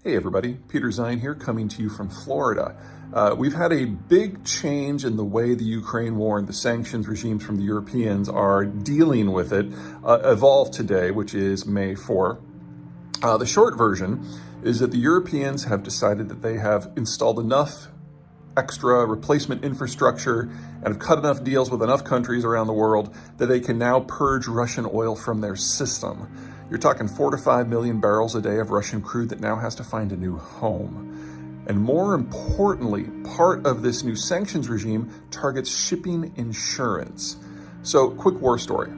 Hey everybody, Peter Zeihan here, coming to you from Florida. We've had a big change in the way the Ukraine war and the sanctions regimes from the Europeans are dealing with it evolve today, which is May 4. The short version is that the Europeans have decided that they have installed enough extra replacement infrastructure and have cut enough deals with enough countries around the world that they can now purge Russian oil from their system. You're talking 4 to 5 million barrels a day of Russian crude that now has to find a new home. And more importantly, part of this new sanctions regime targets shipping insurance. So, quick war story.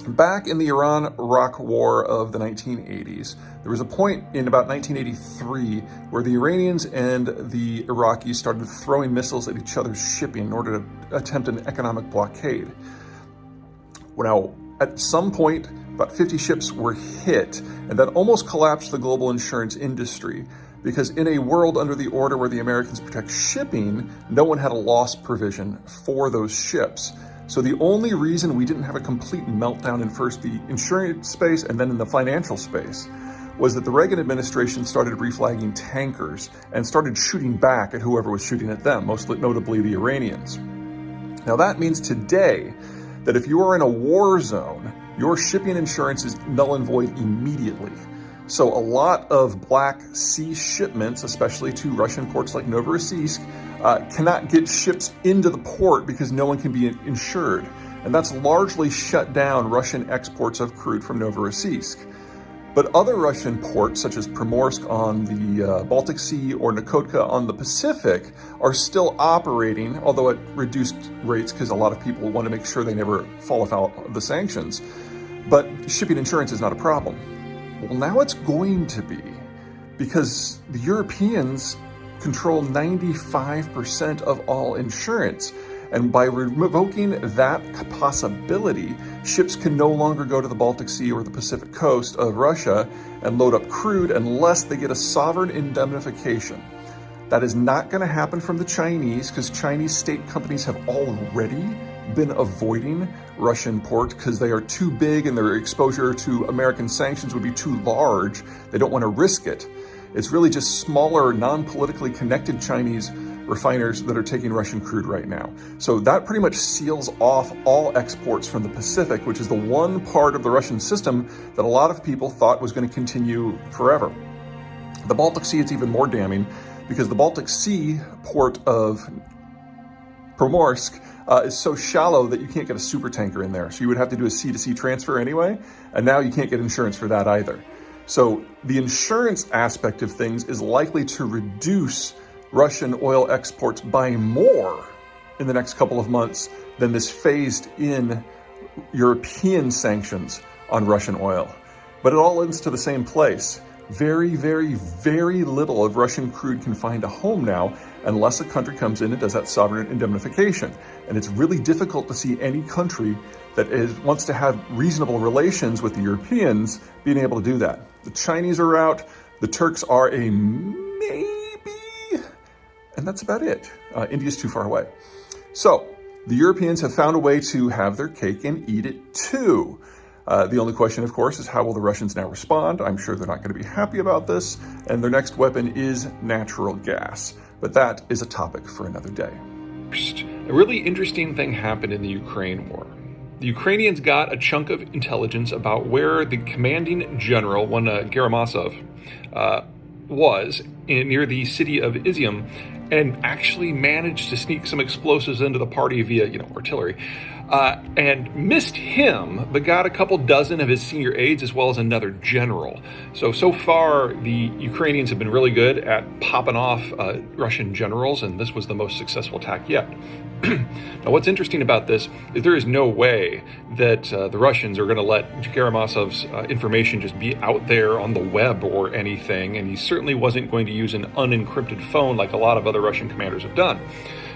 Back in the Iran-Iraq War of the 1980s, there was a point in about 1983 where the Iranians and the Iraqis started throwing missiles at each other's shipping in order to attempt an economic blockade. Now, at some point, about 50 ships were hit, and that almost collapsed the global insurance industry, because in a world under the order where the Americans protect shipping, no one had a loss provision for those ships. So the only reason we didn't have a complete meltdown in first the insurance space and then in the financial space was that the Reagan administration started reflagging tankers and started shooting back at whoever was shooting at them, most notably the Iranians. Now that means today that if you are in a war zone, your shipping insurance is null and void immediately. So a lot of Black Sea shipments, especially to Russian ports like Novorossiysk, cannot get ships into the port because no one can be insured. And that's largely shut down Russian exports of crude from Novorossiysk. But other Russian ports, such as Primorsk on the Baltic Sea or Nakotka on the Pacific, are still operating, although at reduced rates because a lot of people want to make sure they never fall afoul of the sanctions. But shipping insurance is not a problem. Well, now it's going to be, because the Europeans control 95% of all insurance. And by revoking that possibility, ships can no longer go to the Baltic Sea or the Pacific coast of Russia and load up crude unless they get a sovereign indemnification. That is not going to happen from the Chinese, because Chinese state companies have already been avoiding Russian ports because they are too big and their exposure to American sanctions would be too large. They don't want to risk it. It's really just smaller, non-politically connected Chinese refiners that are taking Russian crude right now. So that pretty much seals off all exports from the Pacific, which is the one part of the Russian system that a lot of people thought was going to continue forever. The Baltic Sea, it's even more damning, because the Baltic Sea port of Primorsk is so shallow that you can't get a super tanker in there. So you would have to do a sea-to-sea transfer anyway, and now you can't get insurance for that either. So the insurance aspect of things is likely to reduce Russian oil exports by more in the next couple of months than this phased in European sanctions on Russian oil. But it all leads to the same place. Very, very, very little of Russian crude can find a home now unless a country comes in and does that sovereign indemnification. And it's really difficult to see any country that wants to have reasonable relations with the Europeans being able to do that. The Chinese are out, the Turks are a maybe, and that's about it. India's too far away. So the Europeans have found a way to have their cake and eat it too. The only question, of course, is how will the Russians now respond? I'm sure they're not going to be happy about this, and their next weapon is natural gas. But that is a topic for another day. A really interesting thing happened in the Ukraine war. The Ukrainians got a chunk of intelligence about where the commanding general, one Gerasimov, was near the city of Izium, and actually managed to sneak some explosives into the party via, artillery, and missed him, but got a couple dozen of his senior aides as well as another general. So far, the Ukrainians have been really good at popping off Russian generals, and this was the most successful attack yet. Now, what's interesting about this is there is no way that the Russians are going to let Gerasimov's information just be out there on the web or anything, and he certainly wasn't going to use an unencrypted phone like a lot of other Russian commanders have done.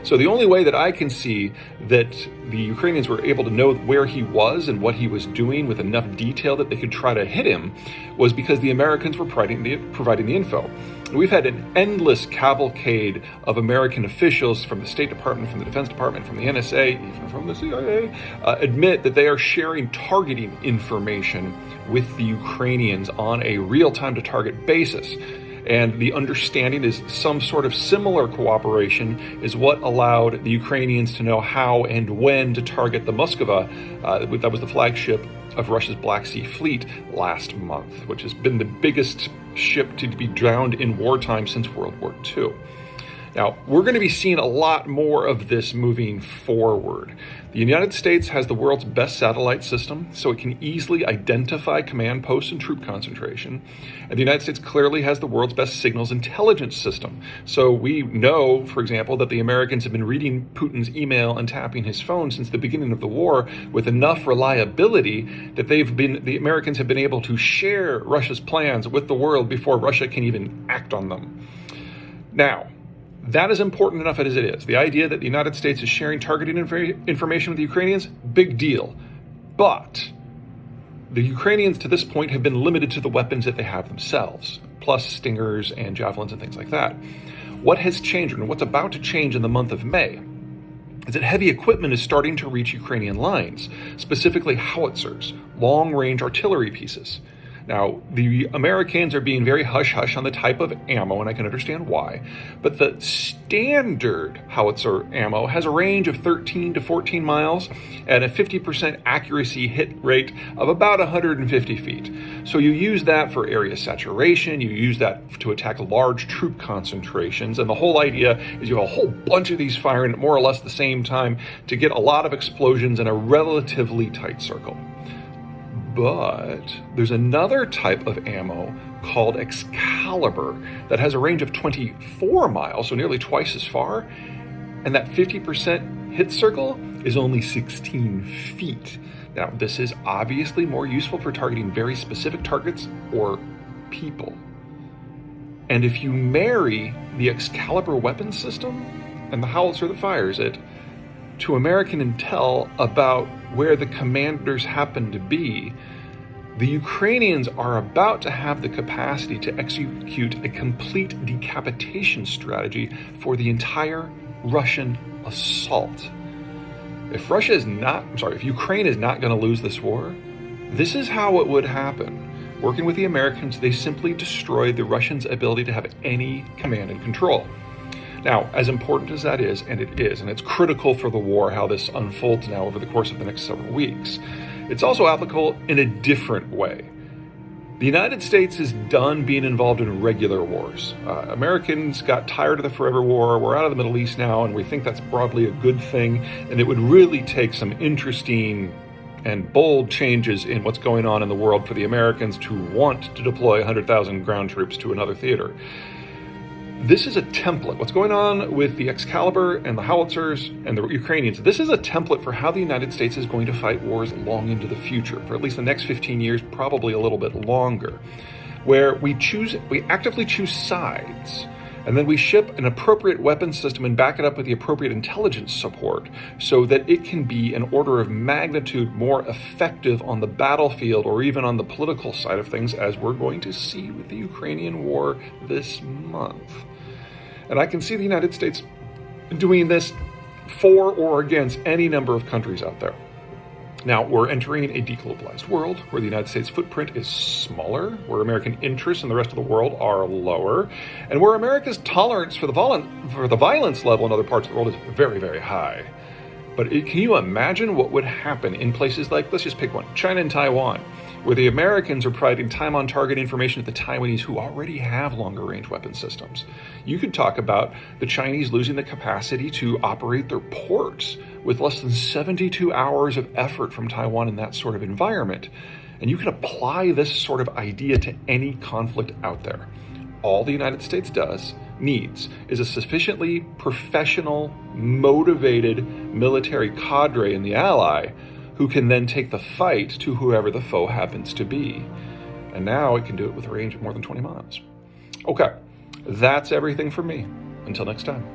So the only way that I can see that the Ukrainians were able to know where he was and what he was doing with enough detail that they could try to hit him was because the Americans were providing the info. We've had an endless cavalcade of American officials from the State Department, from the Defense Department, from the NSA, even from the CIA, admit that they are sharing targeting information with the Ukrainians on a real time to target basis. And the understanding is some sort of similar cooperation is what allowed the Ukrainians to know how and when to target the Moskva, that was the flagship of Russia's Black Sea Fleet, last month, which has been the biggest ship to be drowned in wartime since World War II. Now, we're going to be seeing a lot more of this moving forward. The United States has the world's best satellite system, so it can easily identify command posts and troop concentration. And the United States clearly has the world's best signals intelligence system. So we know, for example, that the Americans have been reading Putin's email and tapping his phone since the beginning of the war with enough reliability that the Americans have been able to share Russia's plans with the world before Russia can even act on them. Now, that is important enough as it is. The idea that the United States is sharing targeting information with the Ukrainians, big deal. But the Ukrainians to this point have been limited to the weapons that they have themselves, plus Stingers and Javelins and things like that. What has changed, and what's about to change in the month of May, is that heavy equipment is starting to reach Ukrainian lines, specifically howitzers, long-range artillery pieces. Now, the Americans are being very hush-hush on the type of ammo, and I can understand why, but the standard howitzer ammo has a range of 13 to 14 miles and a 50% accuracy hit rate of about 150 feet. So you use that for area saturation, you use that to attack large troop concentrations, and the whole idea is you have a whole bunch of these firing at more or less the same time to get a lot of explosions in a relatively tight circle. But there's another type of ammo called Excalibur that has a range of 24 miles, so nearly twice as far, and that 50% hit circle is only 16 feet. Now, this is obviously more useful for targeting very specific targets or people. And if you marry the Excalibur weapon system and the howitzer that fires it to American intel about where the commanders happen to be, the Ukrainians are about to have the capacity to execute a complete decapitation strategy for the entire Russian assault. If Ukraine is not going to lose this war, this is how it would happen. Working with the Americans, they simply destroyed the Russians' ability to have any command and control. Now, as important as that is, and it is, and it's critical for the war how this unfolds now over the course of the next several weeks, it's also applicable in a different way. The United States is done being involved in regular wars. Americans got tired of the forever war. We're out of the Middle East now, and we think that's broadly a good thing, and it would really take some interesting and bold changes in what's going on in the world for the Americans to want to deploy 100,000 ground troops to another theater. This is a template. What's going on with the Excalibur and the howitzers and the Ukrainians, this is a template for how the United States is going to fight wars long into the future, for at least the next 15 years, probably a little bit longer, where we actively choose sides, and then we ship an appropriate weapon system and back it up with the appropriate intelligence support so that it can be an order of magnitude more effective on the battlefield or even on the political side of things, as we're going to see with the Ukrainian war this month. And I can see the United States doing this for or against any number of countries out there. Now, we're entering a deglobalized world where the United States footprint is smaller, where American interests in the rest of the world are lower, and where America's tolerance for the violence level in other parts of the world is very, very high. But can you imagine what would happen in places like, let's just pick one, China and Taiwan, where the Americans are providing time-on-target information to the Taiwanese who already have longer-range weapon systems? You could talk about the Chinese losing the capacity to operate their ports with less than 72 hours of effort from Taiwan in that sort of environment. And you can apply this sort of idea to any conflict out there. All the United States needs is a sufficiently professional, motivated military cadre in the ally who can then take the fight to whoever the foe happens to be. And now it can do it with a range of more than 20 miles. Okay, that's everything from me. Until next time.